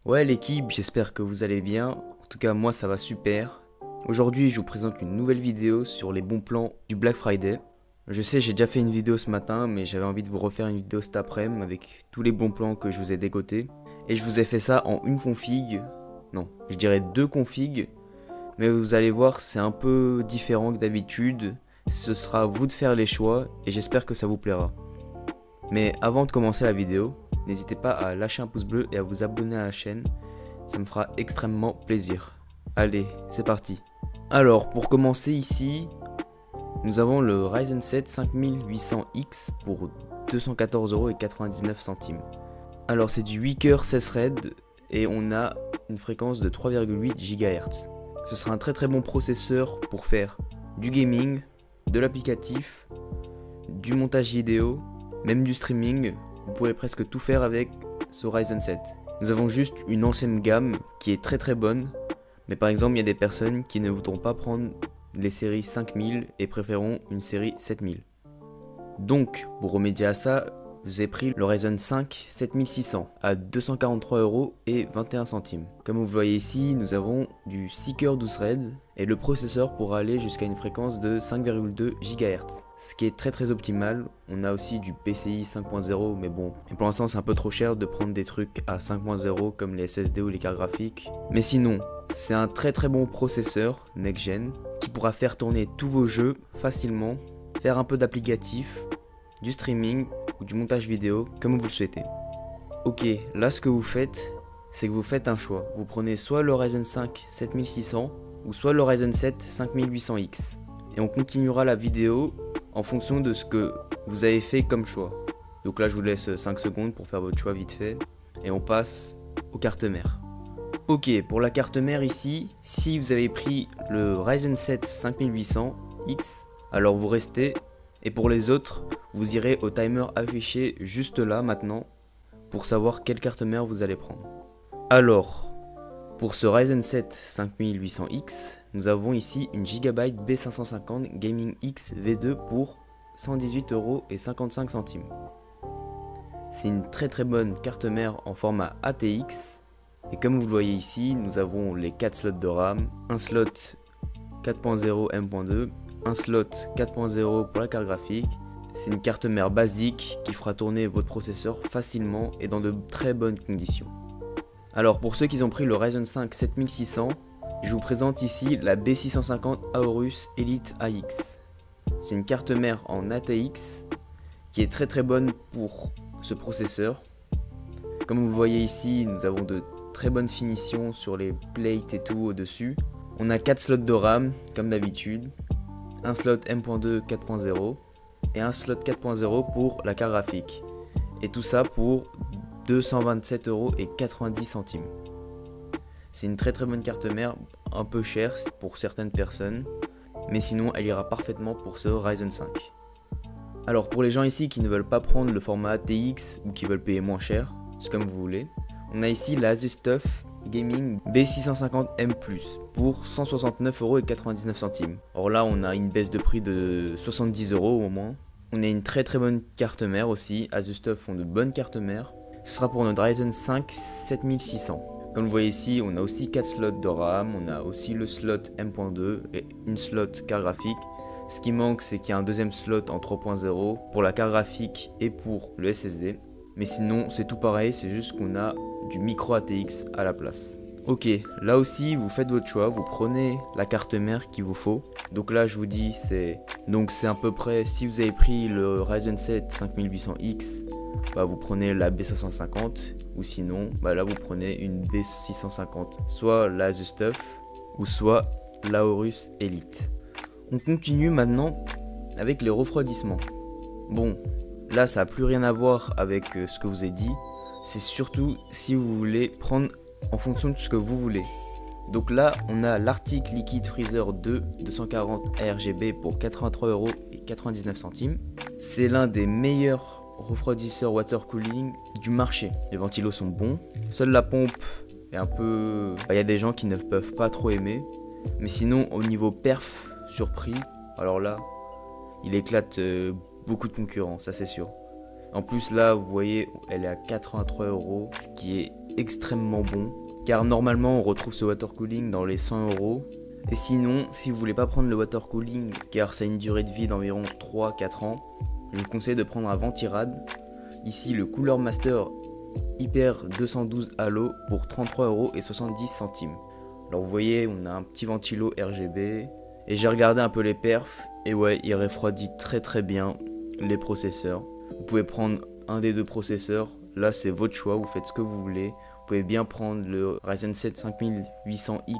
Ouais l'équipe, j'espère que vous allez bien. En tout cas moi ça va super. Aujourd'hui je vous présente une nouvelle vidéo sur les bons plans du Black Friday. Je sais j'ai déjà fait une vidéo ce matin mais j'avais envie de vous refaire une vidéo cet après-midi avec tous les bons plans que je vous ai décotés. Et je vous ai fait ça en une config. Non, je dirais deux configs. Mais vous allez voir c'est un peu différent que d'habitude. Ce sera à vous de faire les choix et j'espère que ça vous plaira. Mais avant de commencer la vidéo, n'hésitez pas à lâcher un pouce bleu et à vous abonner à la chaîne, ça me fera extrêmement plaisir. Allez, c'est parti. Alors, pour commencer ici, nous avons le Ryzen 7 5800X pour 214,99€. Alors, c'est du 8 coeurs 16 threads et on a une fréquence de 3,8 GHz. Ce sera un très bon processeur pour faire du gaming, de l'applicatif, du montage vidéo, même du streaming. Vous pourrez presque tout faire avec ce Ryzen 7. Nous avons juste une ancienne gamme qui est très bonne, mais par exemple il y a des personnes qui ne voudront pas prendre les séries 5000 et préféreront une série 7000. Donc pour remédier à ça, je vous ai pris le Ryzen 5 7600 à 243,21€. Comme vous voyez ici, nous avons du 6 coeurs 12 threads et le processeur pourra aller jusqu'à une fréquence de 5,2 GHz. Ce qui est très optimal. On a aussi du PCI 5.0 mais bon, et pour l'instant c'est un peu trop cher de prendre des trucs à 5.0 comme les SSD ou les cartes graphiques. Mais sinon, c'est un très bon processeur next-gen qui pourra faire tourner tous vos jeux facilement, faire un peu d'applicatif, du streaming ou du montage vidéo comme vous le souhaitez. Ok, là ce que vous faites, c'est que vous faites un choix. Vous prenez soit le Ryzen 5 7600 ou soit le Ryzen 7 5800X. Et on continuera la vidéo en fonction de ce que vous avez fait comme choix. Donc là je vous laisse 5 secondes pour faire votre choix vite fait. Et on passe aux cartes mères. Ok, pour la carte mère ici, si vous avez pris le Ryzen 7 5800X, alors vous restez. Et pour les autres, vous irez au timer affiché juste là maintenant pour savoir quelle carte mère vous allez prendre. Alors, pour ce Ryzen 7 5800X, nous avons ici une Gigabyte B550 Gaming X V2 pour 118,55€. C'est une très bonne carte mère en format ATX. Et comme vous le voyez ici, nous avons les 4 slots de RAM, un slot 4.0 M.2, un slot 4.0 pour la carte graphique. C'est une carte mère basique qui fera tourner votre processeur facilement et dans de très bonnes conditions. Alors pour ceux qui ont pris le Ryzen 5 7600, je vous présente ici la B650 Aorus Elite AX. C'est une carte mère en ATX qui est très bonne pour ce processeur. Comme vous le voyez ici, nous avons de très bonnes finitions sur les plates et tout au-dessus. On a 4 slots de RAM comme d'habitude, un slot M.2 4.0 et un slot 4.0 pour la carte graphique. Et tout ça pour 227,90€. C'est une très bonne carte mère, un peu chère pour certaines personnes, mais sinon elle ira parfaitement pour ce Ryzen 5. Alors pour les gens ici qui ne veulent pas prendre le format ATX ou qui veulent payer moins cher, c'est comme vous voulez, on a ici la Asus TUF Gaming B650M+, pour 169,99€. Or là on a une baisse de prix de 70€ au moins. On a une très bonne carte mère aussi, Asus TUF font de bonnes cartes mères. Ce sera pour notre Ryzen 5 7600. Comme vous voyez ici, on a aussi 4 slots de RAM, on a aussi le slot M.2 et une slot carte graphique. Ce qui manque, c'est qu'il y a un deuxième slot en 3.0 pour la carte graphique et pour le SSD. Mais sinon, c'est tout pareil, c'est juste qu'on a du micro ATX à la place. Ok, là aussi, vous faites votre choix, vous prenez la carte mère qu'il vous faut. Donc là, je vous dis, c'est à peu près, si vous avez pris le Ryzen 7 5800X, bah vous prenez la B550, ou sinon, bah là vous prenez une B650, soit la Asus TUF, ou soit la Aorus Elite. On continue maintenant avec les refroidissements. Bon, là ça n'a plus rien à voir avec ce que vous ai dit, c'est surtout si vous voulez prendre en fonction de ce que vous voulez. Donc là on a l'Arctic Liquid Freezer 2 240 ARGB pour 83,99€. C'est l'un des meilleurs refroidisseurs water cooling du marché. Les ventilos sont bons, seule la pompe est un peu... Il y a des gens qui ne peuvent pas trop aimer, mais sinon au niveau perf sur prix, alors là il éclate beaucoup de concurrents, ça c'est sûr. En plus là vous voyez elle est à 83€, ce qui est extrêmement bon, car normalement on retrouve ce water cooling dans les 100 €. Et sinon, si vous voulez pas prendre le water cooling, car ça a une durée de vie d'environ 3-4 ans, je vous conseille de prendre un Ventirad. Ici le Cooler Master Hyper 212 Halo pour 33,70 €. Alors vous voyez, on a un petit ventilo RGB, et j'ai regardé un peu les perfs, et ouais, il refroidit très bien les processeurs. Vous pouvez prendre un des deux processeurs, là c'est votre choix, vous faites ce que vous voulez. Vous pouvez bien prendre le Ryzen 7 5800X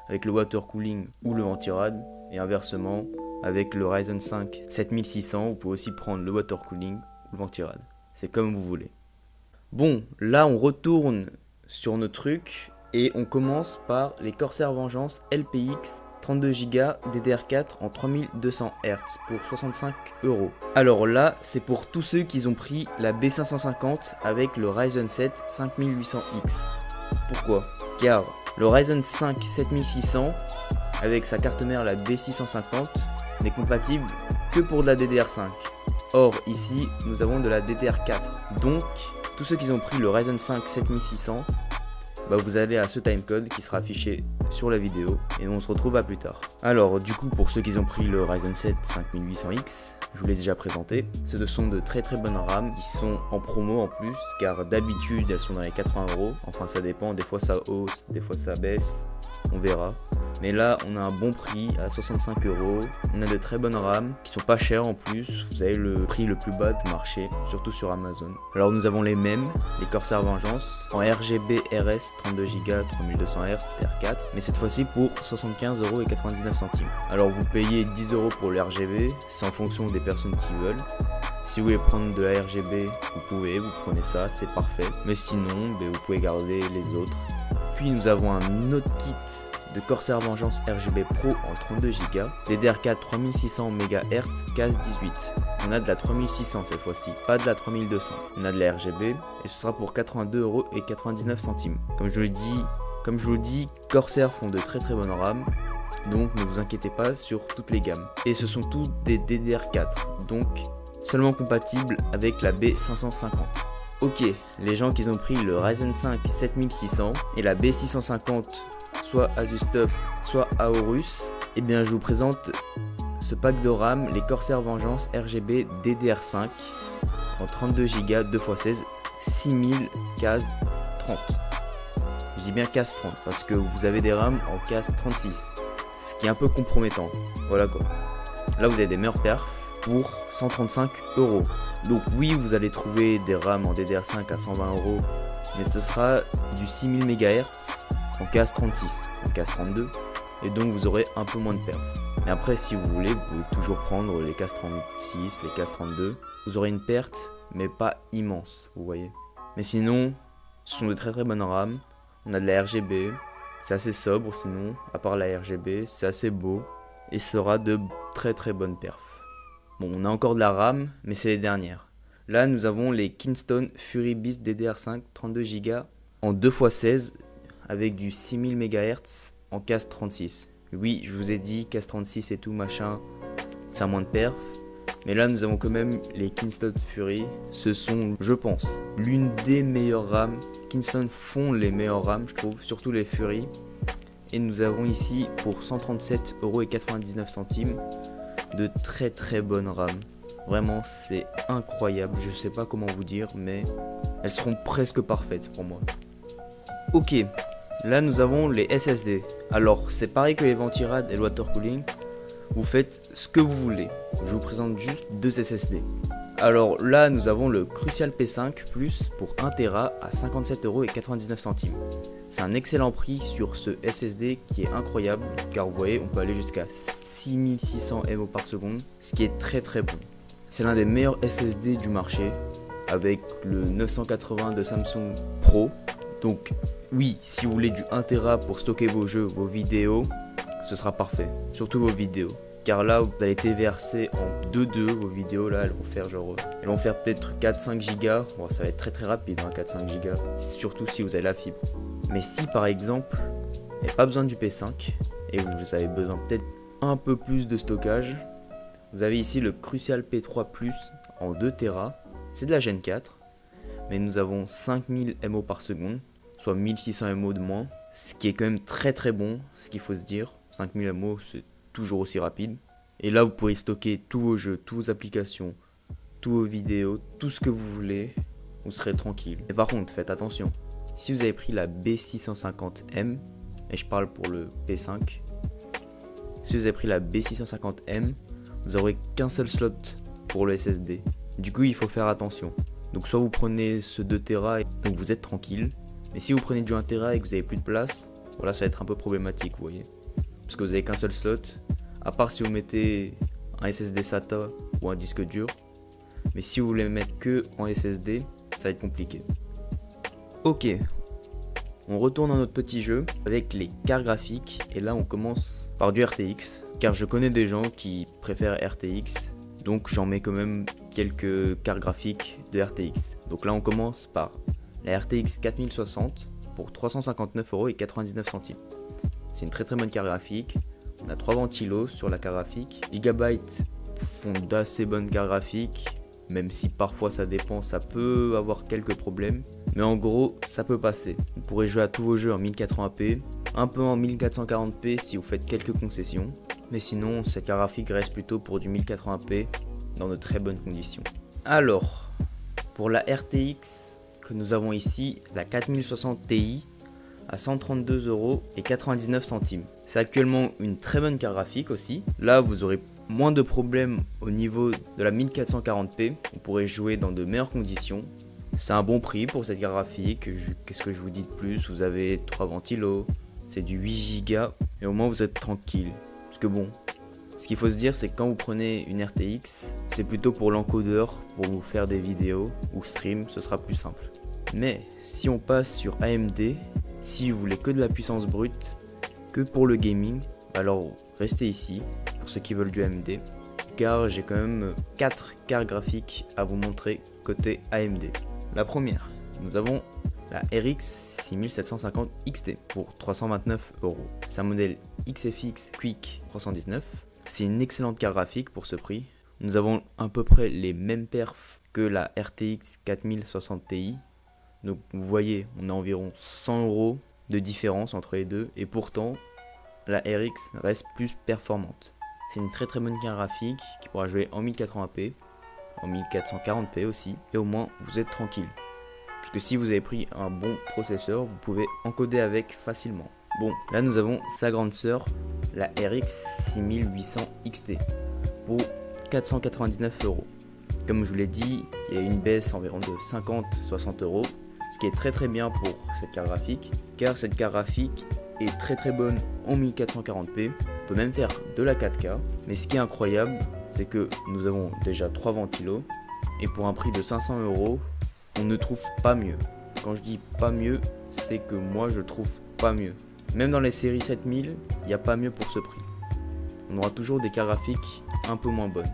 avec le water cooling ou le Ventirad, et inversement avec le Ryzen 5 7600, vous pouvez aussi prendre le water cooling ou le Ventirad. C'est comme vous voulez. Bon, là on retourne sur nos trucs et on commence par les Corsair Vengeance LPX 32 Go DDR4 en 3200 Hz pour 65 €. Alors là, c'est pour tous ceux qui ont pris la B550 avec le Ryzen 7 5800X. Pourquoi? Car le Ryzen 5 7600 avec sa carte mère la B650 n'est compatible que pour de la DDR5. Or ici, nous avons de la DDR4. Donc, tous ceux qui ont pris le Ryzen 5 7600, vous allez à ce timecode qui sera affiché sur la vidéo et on se retrouve à plus tard. Alors du coup, pour ceux qui ont pris le Ryzen 7 5800X, je vous l'ai déjà présenté, ce sont de très bonnes RAM qui sont en promo en plus, car d'habitude elles sont dans les 80 €. Enfin ça dépend, des fois ça hausse, des fois ça baisse, on verra. Mais là on a un bon prix à 65 €, on a de très bonnes RAM qui sont pas chères en plus, vous avez le prix le plus bas du marché, surtout sur Amazon. Alors nous avons les mêmes, les Corsair Vengeance, en RGB RS 32 Go 3200 Hz TR4, mais cette fois-ci pour 75,99 €. Alors vous payez 10 € pour le RGB, c'est en fonction des personnes qui veulent. Si vous voulez prendre de la RGB, vous pouvez, vous prenez ça, c'est parfait. Mais sinon, vous pouvez garder les autres. Puis nous avons un autre kit de Corsair Vengeance RGB Pro en 32 Go, DDR4 3600 MHz CAS 18. On a de la 3600 cette fois-ci, pas de la 3200. On a de la RGB et ce sera pour 82,99 €. Comme je vous le dis, Corsair font de très bonnes RAM. Donc ne vous inquiétez pas sur toutes les gammes. Et ce sont tous des DDR4, donc seulement compatibles avec la B550. Ok, les gens qui ont pris le Ryzen 5 7600 et la B650, soit ASUSTUF, soit Aorus, eh bien je vous présente ce pack de RAM, les Corsair Vengeance RGB DDR5 en 32 Go 2x16, 6000 CAS 30. Je dis bien CAS 30 parce que vous avez des RAM en CAS 36. Ce qui est un peu compromettant, voilà quoi. Là vous avez des meilleurs perfs pour 135 €. Donc oui, vous allez trouver des RAM en DDR5 à 120 €, mais ce sera du 6000 MHz en CAS 36, en CAS 32, et donc vous aurez un peu moins de perfs. Mais après, si vous voulez, vous pouvez toujours prendre les CAS 36, les CAS 32, vous aurez une perte, mais pas immense, vous voyez. Mais sinon, ce sont de très bonnes RAM, on a de la RGB, c'est assez sobre sinon, à part la RGB, c'est assez beau et sera de très bonnes perfs. Bon, on a encore de la RAM, mais c'est les dernières. Là, nous avons les Kingston Fury Beast DDR5 32 Go en 2x16 avec du 6000 MHz en CAS 36. Oui, je vous ai dit CAS 36 et tout machin, ça a moins de perfs. Mais là, nous avons quand même les Kingston Fury. Ce sont, je pense, l'une des meilleures RAM. Kingston font les meilleures RAM, je trouve, surtout les Fury. Et nous avons ici, pour 137,99 € de très bonnes RAM. Vraiment, c'est incroyable. Je sais pas comment vous dire, mais elles seront presque parfaites pour moi. Ok, là nous avons les SSD. Alors, c'est pareil que les Ventirad et le water cooling. Vous faites ce que vous voulez. Je vous présente juste deux SSD. Alors là, nous avons le Crucial P5 Plus pour 1 Tera à 57,99 €. C'est un excellent prix sur ce SSD qui est incroyable, car vous voyez, on peut aller jusqu'à 6600 MO par seconde, ce qui est très bon. C'est l'un des meilleurs SSD du marché, avec le 980 de Samsung Pro. Donc oui, si vous voulez du 1 Tera pour stocker vos jeux, vos vidéos, ce sera parfait, surtout vos vidéos. Car là, vous allez TVRC en 2.2, vos vidéos là, elles vont faire peut-être 4-5 Go. Bon, ça va être très rapide, 4-5 Go, surtout si vous avez la fibre. Mais si par exemple, vous n'avez pas besoin du P5 et vous avez besoin peut-être un peu plus de stockage, vous avez ici le Crucial P3 Plus en 2 Tera. C'est de la Gen 4, mais nous avons 5000 MO par seconde. soit 1600 MO de moins, ce qui est quand même très très bon, ce qu'il faut se dire. 5000 MO, c'est toujours aussi rapide. Et là, vous pourrez stocker tous vos jeux, toutes vos applications, tous vos vidéos, tout ce que vous voulez, vous serez tranquille. Mais par contre, faites attention, si vous avez pris la B650M, et je parle pour le P5, si vous avez pris la B650M, vous n'aurez qu'un seul slot pour le SSD. Du coup, il faut faire attention. Donc soit vous prenez ce 2 Tera, donc vous êtes tranquille. Mais si vous prenez du 1 Tera et que vous n'avez plus de place, voilà, ça va être un peu problématique, vous voyez. Parce que vous n'avez qu'un seul slot, à part si vous mettez un SSD SATA ou un disque dur. Mais si vous voulez mettre que en SSD, ça va être compliqué. Ok, on retourne dans notre petit jeu avec les cartes graphiques. Et là, on commence par du RTX. Car je connais des gens qui préfèrent RTX. Donc j'en mets quand même quelques cartes graphiques de RTX. Donc là, on commence par la RTX 4060 pour 359,99 €. C'est une très très bonne carte graphique. On a 3 ventilos sur la carte graphique. Gigabyte font d'assez bonnes cartes graphiques. Même si parfois ça dépend, ça peut avoir quelques problèmes. Mais en gros, ça peut passer. Vous pourrez jouer à tous vos jeux en 1080p. Un peu en 1440p si vous faites quelques concessions. Mais sinon, cette carte graphique reste plutôt pour du 1080p dans de très bonnes conditions. Alors, pour la RTX que nous avons ici, la 4060 Ti à 132,99 €. C'est actuellement une très bonne carte graphique aussi. Là, vous aurez moins de problèmes au niveau de la 1440p. Vous pourrez jouer dans de meilleures conditions. C'est un bon prix pour cette carte graphique. Qu'est-ce que je vous dis de plus? Vous avez 3 ventilos, c'est du 8 Go et au moins vous êtes tranquille. Parce que bon, ce qu'il faut se dire, c'est que quand vous prenez une RTX, c'est plutôt pour l'encodeur, pour vous faire des vidéos ou stream, ce sera plus simple. Mais si on passe sur AMD, si vous voulez que de la puissance brute, que pour le gaming, alors restez ici pour ceux qui veulent du AMD. Car j'ai quand même 4 cartes graphiques à vous montrer côté AMD. La première, nous avons la RX 6750 XT pour 329 €. C'est un modèle XFX Quick 319. C'est une excellente carte graphique pour ce prix. Nous avons à peu près les mêmes perfs que la RTX 4060 Ti. Donc vous voyez, on a environ 100 € de différence entre les deux. Et pourtant, la RX reste plus performante. C'est une très très bonne carte graphique qui pourra jouer en 1080p, en 1440p aussi. Et au moins, vous êtes tranquille. Parce que si vous avez pris un bon processeur, vous pouvez encoder avec facilement. Bon, là nous avons sa grande sœur, la RX 6800 XT pour 499 €. Comme je vous l'ai dit, il y a une baisse environ de 50-60 €, ce qui est très très bien pour cette carte graphique, car cette carte graphique est très très bonne en 1440p. On peut même faire de la 4K, mais ce qui est incroyable, c'est que nous avons déjà 3 ventilos, et pour un prix de 500 €, on ne trouve pas mieux. Quand je dis pas mieux, c'est que moi je trouve pas mieux. Même dans les séries 7000, il n'y a pas mieux pour ce prix. On aura toujours des cartes graphiques un peu moins bonnes.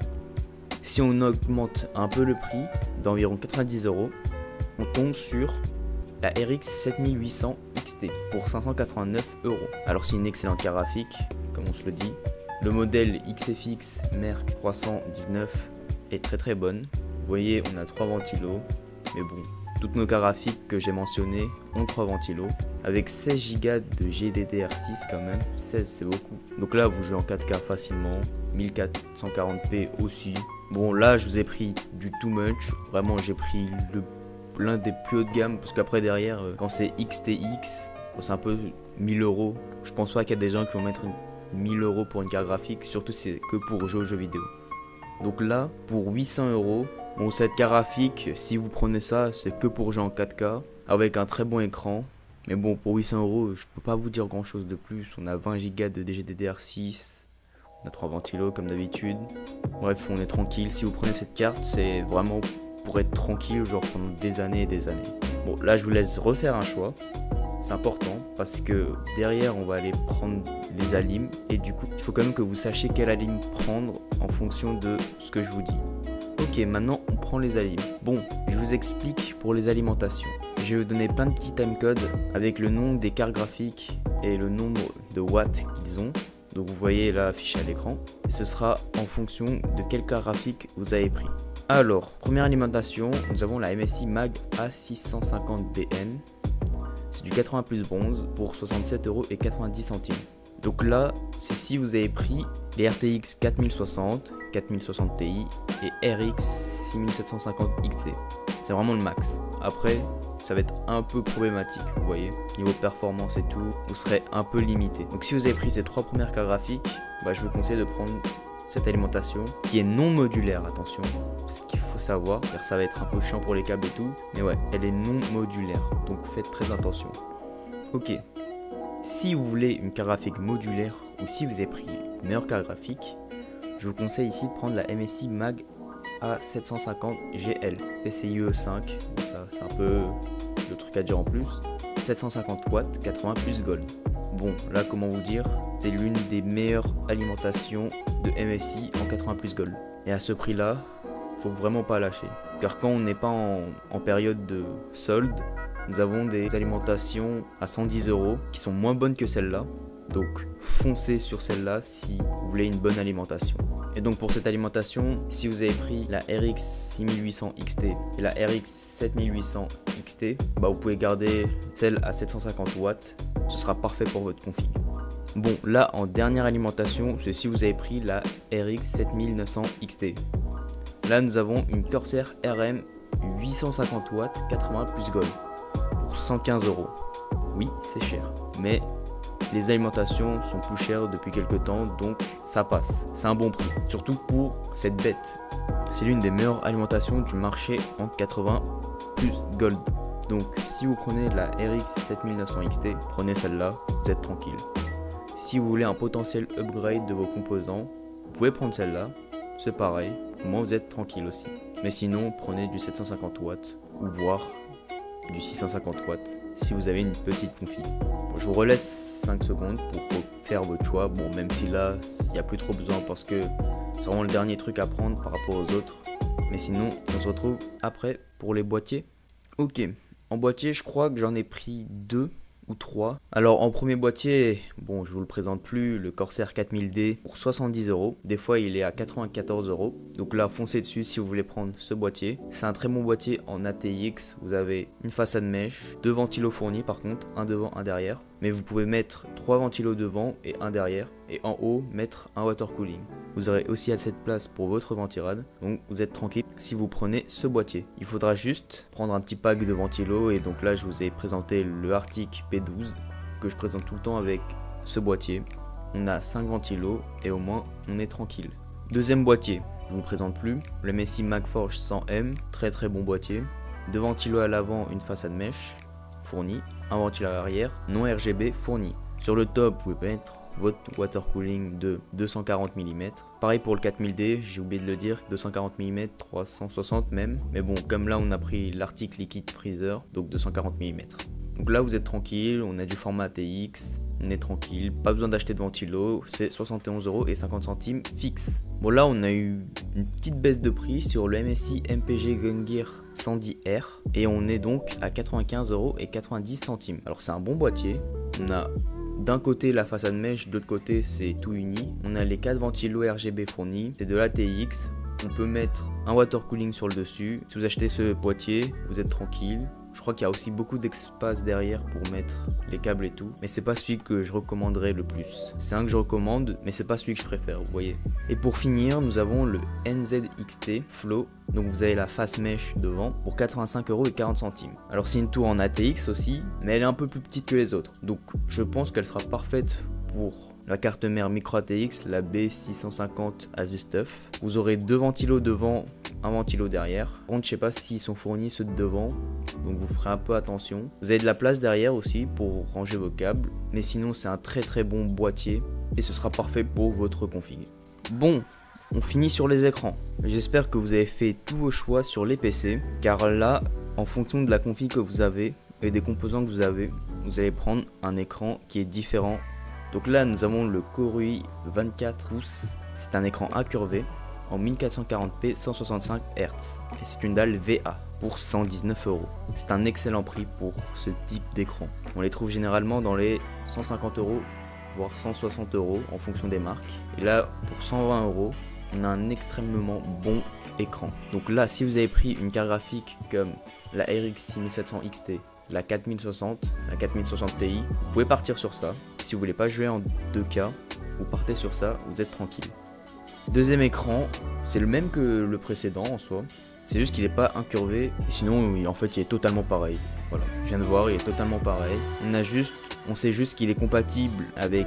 Si on augmente un peu le prix d'environ 90 €, on tombe sur la RX 7800 XT pour 589 €. Alors c'est une excellente carte graphique, comme on se le dit. Le modèle XFX Merc 319 est très très bonne. Vous voyez, on a 3 ventilos. Mais bon, toutes nos cartes graphiques que j'ai mentionnées ont 3 ventilos. Avec 16 Go de GDDR6 quand même. 16 c'est beaucoup. Donc là vous jouez en 4K facilement. 1440p aussi. Bon là je vous ai pris du too much. Vraiment j'ai pris l'un des plus hauts de gamme. Parce qu'après derrière quand c'est XTX, c'est un peu 1000 €. Je pense pas qu'il y a des gens qui vont mettre 1000 € pour une carte graphique. Surtout c'est que pour jouer aux jeux vidéo. Donc là pour 800 €. Bon, cette carte graphique, si vous prenez ça, c'est que pour jouer en 4K, avec un très bon écran. Mais bon, pour 800 €, je peux pas vous dire grand chose de plus. On a 20 Go de GDDR6, on a 3 ventilos comme d'habitude. Bref, on est tranquille. Si vous prenez cette carte, c'est vraiment pour être tranquille, genre pendant des années et des années. Bon, là, je vous laisse refaire un choix. C'est important parce que derrière, on va aller prendre les alims. Et du coup, il faut quand même que vous sachiez quelle alim prendre en fonction de ce que je vous dis. Ok, maintenant on prend les aliments. Bon, je vous explique pour les alimentations. Je vais vous donner plein de petits timecodes avec le nom des cartes graphiques et le nombre de watts qu'ils ont. Donc vous voyez là affiché à l'écran. Et ce sera en fonction de quelle carte graphique vous avez pris. Alors, première alimentation, nous avons la MSI Mag A650BN. c'est du 80 plus bronze pour 67,90 €. Donc là, c'est si vous avez pris les RTX 4060, 4060 Ti et RX 6750 XT. C'est vraiment le max. Après, ça va être un peu problématique, vous voyez. Niveau performance et tout, vous serez un peu limité. Donc si vous avez pris ces 3 premières cartes graphiques, je vous conseille de prendre cette alimentation qui est non modulaire, attention. Ce qu'il faut savoir, car ça va être un peu chiant pour les câbles et tout. Mais ouais, elle est non modulaire, donc faites très attention. Ok. Si vous voulez une carte graphique modulaire ou si vous avez pris une meilleure carte graphique, je vous conseille ici de prendre la MSI Mag A750 GL PCIe 5. Bon, ça c'est un peu le truc à dire en plus. 750 watts, 80 plus gold. Bon, là comment vous dire, c'est l'une des meilleures alimentations de MSI en 80 plus gold. Et à ce prix là, faut vraiment pas lâcher. Car quand on n'est pas en période de solde, nous avons des alimentations à 110 € qui sont moins bonnes que celle-là. Donc foncez sur celle-là si vous voulez une bonne alimentation. Et donc pour cette alimentation, si vous avez pris la RX 6800 XT et la RX 7800 XT, vous pouvez garder celle à 750 watts. Ce sera parfait pour votre config. Bon, là en dernière alimentation, c'est si vous avez pris la RX 7900 XT. Là nous avons une Corsair RM 850 watts 80 plus gold pour 115 €. Oui, c'est cher, mais les alimentations sont plus chères depuis quelques temps, donc ça passe. C'est un bon prix, surtout pour cette bête. C'est l'une des meilleures alimentations du marché en 80 plus gold. Donc si vous prenez la RX 7900 XT, prenez celle-là, vous êtes tranquille. Si vous voulez un potentiel upgrade de vos composants, vous pouvez prendre celle-là, c'est pareil, au moins vous êtes tranquille aussi. Mais sinon, prenez du 750 watts ou voire du 650 watts si vous avez une petite config. Bon, je vous relaisse 5 secondes pour faire votre choix. Bon, même si là, il n'y a plus trop besoin parce que c'est vraiment le dernier truc à prendre par rapport aux autres. Mais sinon, on se retrouve après pour les boîtiers. Ok, en boîtier, je crois que j'en ai pris 2 ou 3. Alors en premier boîtier, bon je vous le présente plus, le Corsair 4000D pour 70 €. Des fois il est à 94 €. Donc là foncez dessus si vous voulez prendre ce boîtier. C'est un très bon boîtier en ATX. Vous avez une façade mèche, 2 ventilos fournis par contre, un devant, un derrière. Mais vous pouvez mettre 3 ventilos devant et un derrière. Et en haut mettre un water cooling. Vous aurez aussi assez de place pour votre ventirad. Donc vous êtes tranquille si vous prenez ce boîtier. Il faudra juste prendre un petit pack de ventilos. Et donc là je vous ai présenté le Arctic P12 que je présente tout le temps avec ce boîtier. On a 5 ventilos et au moins on est tranquille. Deuxième boîtier, je vous le présente plus. Le MSI Magforge 100M, très très bon boîtier. 2 ventilos à l'avant, une façade mèche fournie. Un ventilateur arrière non RGB fourni. Sur le top, vous pouvez mettre votre water cooling de 240 mm. Pareil pour le 4000D, j'ai oublié de le dire, 240 mm, 360 même. Mais bon, comme là on a pris l'Arctic Liquid Freezer, donc 240 mm. Donc là vous êtes tranquille, on a du format ATX, on est tranquille, pas besoin d'acheter de ventilo, c'est 71,50 € fixe. Bon là on a eu une petite baisse de prix sur le MSI MPG Gungear 110R et on est donc à 95,90 €. Alors c'est un bon boîtier, on a d'un côté la façade mèche, de l'autre côté c'est tout uni. On a les 4 ventilos RGB fournis, c'est de l'ATX. On peut mettre un water cooling sur le dessus. Si vous achetez ce boîtier, vous êtes tranquille. Je crois qu'il y a aussi beaucoup d'espace derrière pour mettre les câbles et tout. Mais c'est pas celui que je recommanderais le plus. C'est un que je recommande, mais c'est pas celui que je préfère, vous voyez. Et pour finir, nous avons le NZXT Flow. Donc vous avez la face mèche devant pour 85,40 €. Alors c'est une tour en ATX aussi, mais elle est un peu plus petite que les autres. Donc je pense qu'elle sera parfaite pour la carte mère micro ATX, la B650 Asus TUF. Vous aurez 2 ventilos devant, un ventilo derrière. Par contre, je sais pas s'ils sont fournis ceux de devant, donc vous ferez un peu attention. Vous avez de la place derrière aussi pour ranger vos câbles, mais sinon c'est un très très bon boîtier et ce sera parfait pour votre config. Bon, on finit sur les écrans. J'espère que vous avez fait tous vos choix sur les PC, car là, en fonction de la config que vous avez et des composants que vous avez, vous allez prendre un écran qui est différent. Donc là nous avons le Korui 24 pouces, c'est un écran incurvé en 1440p 165 Hz et c'est une dalle VA pour 119 €. C'est un excellent prix pour ce type d'écran. On les trouve généralement dans les 150 € voire 160 € en fonction des marques. Et là pour 120 €, on a un extrêmement bon écran. Donc là si vous avez pris une carte graphique comme la RX 6700 XT la 4060, la 4060 Ti, vous pouvez partir sur ça. Si vous voulez pas jouer en 2K, vous partez sur ça, vous êtes tranquille. Deuxième écran, c'est le même que le précédent en soi. C'est juste qu'il n'est pas incurvé, et sinon en fait il est totalement pareil. Voilà, je viens de voir, il est totalement pareil. On sait juste qu'il est compatible avec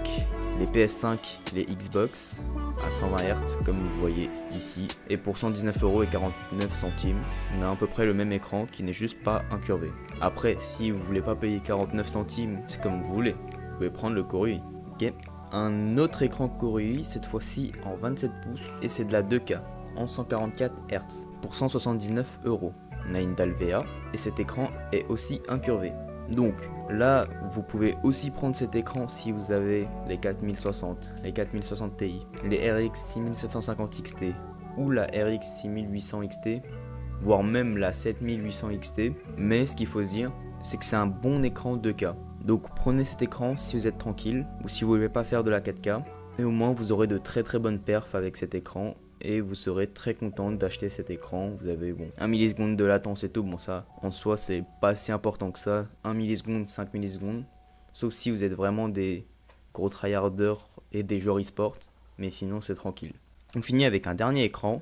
les PS5, les Xbox à 120 Hz comme vous voyez ici. Et pour 119,49 €, on a à peu près le même écran qui n'est juste pas incurvé. Après, si vous voulez pas payer 49 centimes, c'est comme vous voulez. Vous pouvez prendre le Korui. Ok. Un autre écran Korui, cette fois-ci en 27 pouces, et c'est de la 2K en 144 Hz pour 179 €. On a une dalle VA et cet écran est aussi incurvé. Donc là, vous pouvez aussi prendre cet écran si vous avez les 4060, les 4060 Ti, les RX 6750 XT ou la RX 6800 XT, voire même la 7800 XT. Mais ce qu'il faut se dire, c'est que c'est un bon écran 2K. Donc prenez cet écran si vous êtes tranquille ou si vous ne voulez pas faire de la 4K. Et au moins vous aurez de très bonnes perfs avec cet écran. Et vous serez très content d'acheter cet écran. Vous avez 1 milliseconde de latence et tout. Bon, ça en soi c'est pas si important que ça. 1 milliseconde, 5 millisecondes. Sauf si vous êtes vraiment des gros tryharders et des joueurs e-sport. Mais sinon c'est tranquille. On finit avec un dernier écran.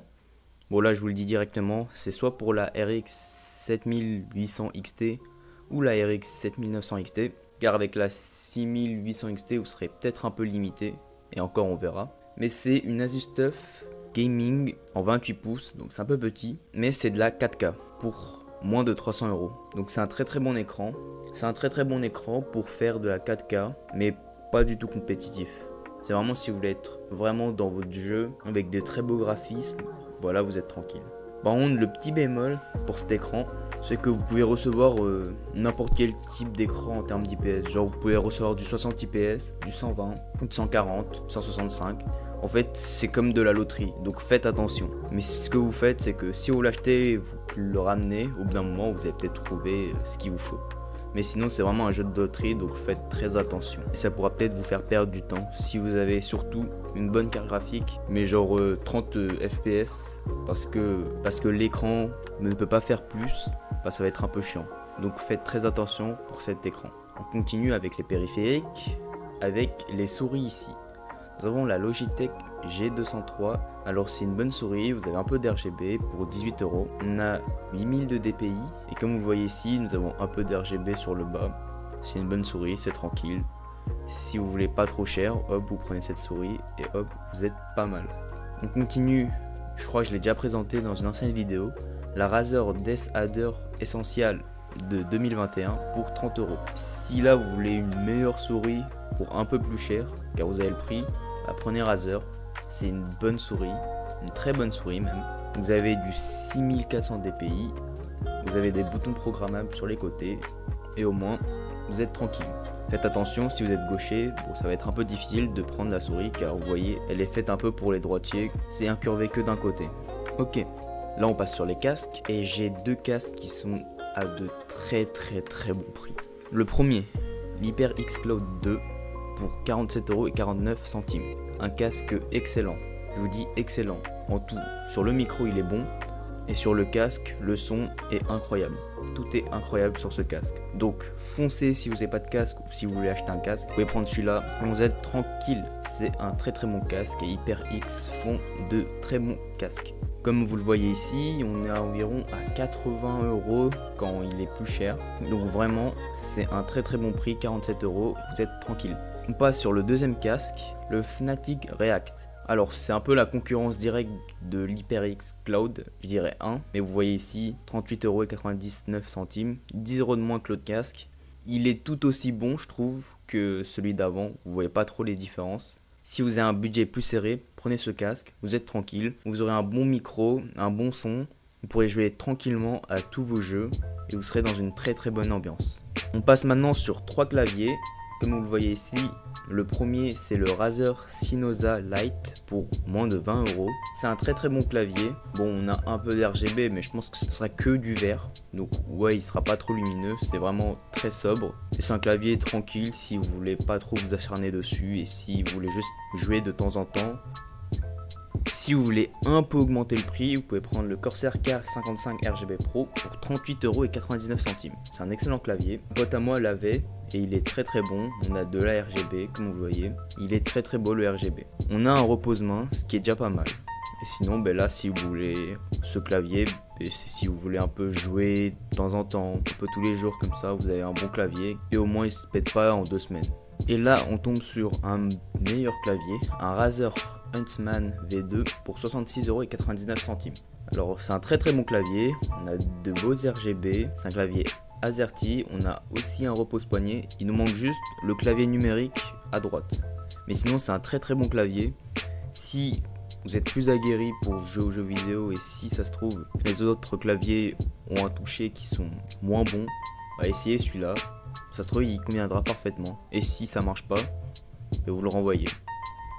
Bon là je vous le dis directement. C'est soit pour la RX 7800 XT ou la RX 7900 XT. Car avec la 6800 XT vous serez peut-être un peu limité. Et encore on verra. Mais c'est une Asus TUF Gaming en 28 pouces, donc c'est un peu petit, mais c'est de la 4K pour moins de 300 €. Donc c'est un très bon écran. C'est un très bon écran pour faire de la 4K, mais pas du tout compétitif. C'est vraiment si vous voulez être vraiment dans votre jeu avec des très beaux graphismes, voilà, vous êtes tranquille. Par contre, le petit bémol pour cet écran, c'est que vous pouvez recevoir n'importe quel type d'écran en termes d'IPS. Genre vous pouvez recevoir du 60 IPS, du 120, du 140, 165. En fait, c'est comme de la loterie, donc faites attention. Mais ce que vous faites, c'est que si vous l'achetez, vous le ramenez, au bout d'un moment, vous allez peut-être trouver ce qu'il vous faut. Mais sinon, c'est vraiment un jeu de loterie, donc faites très attention. Et ça pourra peut-être vous faire perdre du temps si vous avez surtout une bonne carte graphique, mais genre 30 FPS, parce que l'écran ne peut pas faire plus, bah, ça va être un peu chiant. Donc faites très attention pour cet écran. On continue avec les périphériques, avec les souris ici. Nous avons la Logitech G203, alors c'est une bonne souris, vous avez un peu d'RGB pour 18 €. On a 8000 de DPI, et comme vous voyez ici, nous avons un peu d'RGB sur le bas. C'est une bonne souris, c'est tranquille. Si vous voulez pas trop cher, hop, vous prenez cette souris, et hop, vous êtes pas mal. On continue, je crois que je l'ai déjà présenté dans une ancienne vidéo, la Razer Death Adder Essential de 2021 pour 30 €. Si là vous voulez une meilleure souris pour un peu plus cher, car vous avez le prix, prenez Razer, c'est une bonne souris, une très bonne souris même. Vous avez du 6400 DPI, vous avez des boutons programmables sur les côtés, et au moins vous êtes tranquille. Faites attention, si vous êtes gaucher, bon, ça va être un peu difficile de prendre la souris, car vous voyez, elle est faite un peu pour les droitiers, c'est incurvé que d'un côté. Ok, là on passe sur les casques, et j'ai deux casques qui sont à de très bons prix. Le premier, l'HyperX Cloud 2, pour 47,49 €. Un casque excellent, je vous dis excellent. En tout, sur le micro il est bon, et sur le casque, le son est incroyable. Tout est incroyable sur ce casque. Donc foncez si vous n'avez pas de casque, ou si vous voulez acheter un casque, vous pouvez prendre celui-là, vous êtes tranquille. C'est un très bon casque, et HyperX font de très bons casques. Comme vous le voyez ici, on est à environ à 80 € quand il est plus cher. Donc vraiment, c'est un très bon prix, 47 €, vous êtes tranquille. On passe sur le deuxième casque, le Fnatic React. Alors c'est un peu la concurrence directe de l'HyperX Cloud, je dirais 1. Mais vous voyez ici, 38,99 €, 10 € de moins que l'autre casque. Il est tout aussi bon je trouve que celui d'avant, vous voyez pas trop les différences. Si vous avez un budget plus serré, prenez ce casque, vous êtes tranquille. Vous aurez un bon micro, un bon son, vous pourrez jouer tranquillement à tous vos jeux et vous serez dans une très bonne ambiance. On passe maintenant sur 3 claviers. Comme vous le voyez ici, le premier c'est le Razer Synosa Lite pour moins de 20 €. C'est un très bon clavier. Bon, on a un peu d'RGB, mais je pense que ce sera que du vert. Donc ouais, il sera pas trop lumineux, c'est vraiment très sobre. Et c'est un clavier tranquille si vous voulez pas trop vous acharner dessus et si vous voulez juste jouer de temps en temps. Si vous voulez un peu augmenter le prix, vous pouvez prendre le Corsair K55 RGB Pro pour 38,99 €. C'est un excellent clavier. Un pote à moi l'avait et il est très très bon. On a de la RGB comme vous voyez. Il est très très beau le RGB. On a un repose-main, ce qui est déjà pas mal. Et sinon, là, si vous voulez ce clavier, si vous voulez un peu jouer de temps en temps, un peu tous les jours comme ça, vous avez un bon clavier et au moins il se pète pas en 2 semaines. Et là, on tombe sur un meilleur clavier, un Razer Huntsman V2 pour 66,99 €. Alors, c'est un très très bon clavier. On a de beaux RGB, c'est un clavier AZERTY. On a aussi un repose-poignet. Il nous manque juste le clavier numérique à droite. Mais sinon, c'est un très très bon clavier. Si vous êtes plus aguerri pour jouer aux jeux vidéo et si ça se trouve les autres claviers ont un toucher qui sont moins bons, essayez celui-là. Ça se trouve il conviendra parfaitement. Et si ça marche pas, vous le renvoyez.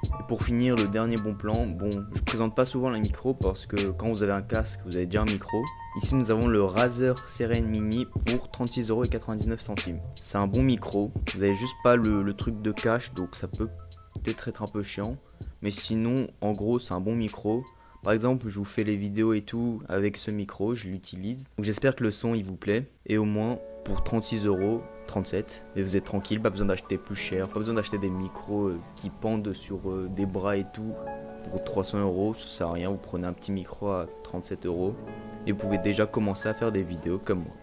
Et pour finir, le dernier bon plan, je présente pas souvent la micro parce que quand vous avez un casque, vous avez déjà un micro. Ici nous avons le Razer Seren Mini pour 36,99 €. C'est un bon micro, vous avez juste pas le truc de cache, donc ça peut peut-être être un peu chiant. Mais sinon, en gros, c'est un bon micro. Par exemple, je vous fais les vidéos et tout avec ce micro, je l'utilise. Donc j'espère que le son il vous plaît. Et au moins, pour 36,37 €, et vous êtes tranquille, pas besoin d'acheter plus cher, pas besoin d'acheter des micros qui pendent sur des bras et tout. Pour 300 €, ça sert à rien, vous prenez un petit micro à 37 € et vous pouvez déjà commencer à faire des vidéos comme moi.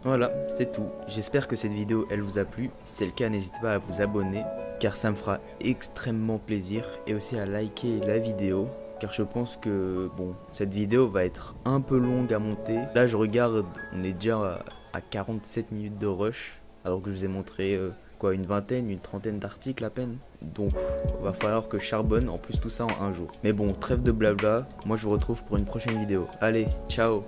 Voilà, c'est tout. J'espère que cette vidéo elle vous a plu. Si c'est le cas, n'hésitez pas à vous abonner car ça me fera extrêmement plaisir et aussi à liker la vidéo car je pense que cette vidéo va être un peu longue à monter. Là je regarde, on est déjà à 47 minutes de rush alors que je vous ai montré une trentaine d'articles à peine. Donc va falloir que je charbonne en plus tout ça en un jour. Mais bon, trêve de blabla, moi je vous retrouve pour une prochaine vidéo. Allez, ciao.